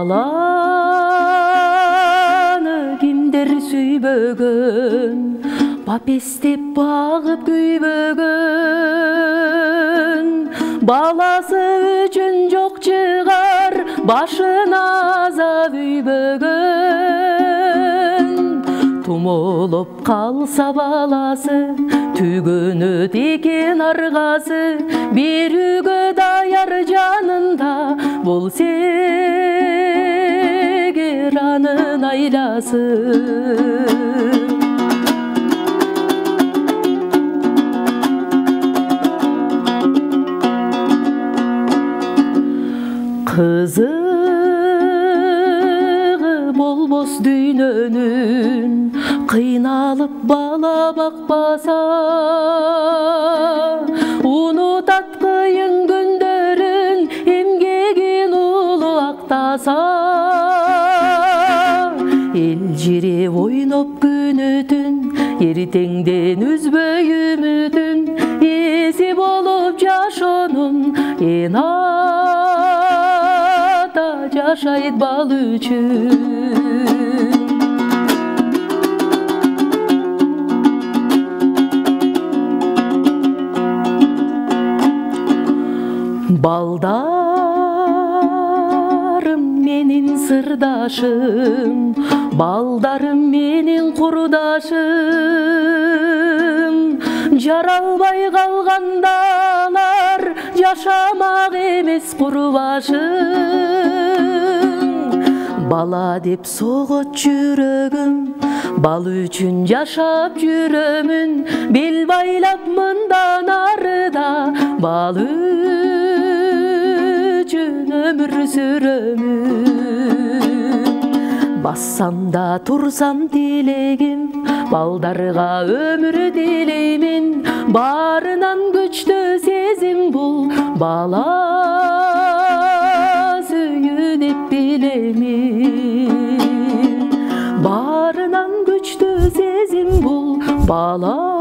Баланы кимдер сүйбөгөн, бап эстеп багып күйбөгөн. Баласы үчүн жок чыгар, башына азап үйбөгөн. Тумолоп калса баласы, түгөнөт экен аргасы. Берүүгө даяр жанында болсо эгер анын айласы. Кызыгы болбос дүйнөнүн, кыйналып бала бакпаса, унутат кыйын күндөрүн, эмгегин улуу актаса. Эл жиреп ойноп күнүтүн, эртеңден үзбөй үмүтүн, эси болуп жашоонун эн ата жашайт бал үчүн. Балдарым менин сырдашым, балдарым менин курдашым. Жаралбай калганда алар жашамак эмес курбашым. Бала деп согот жүрөгүм, бал үчүн жашап жүрөмүн. Бел байлап мындан арыда бал үчүн өмүр сүрөмүн. Бассам да турсам тилегим, балдарга өмүр тилеймин. Барынан күчтүү сезим бул, бала сүйүү деп билемин. Барынан күчтүү сезим бул, бала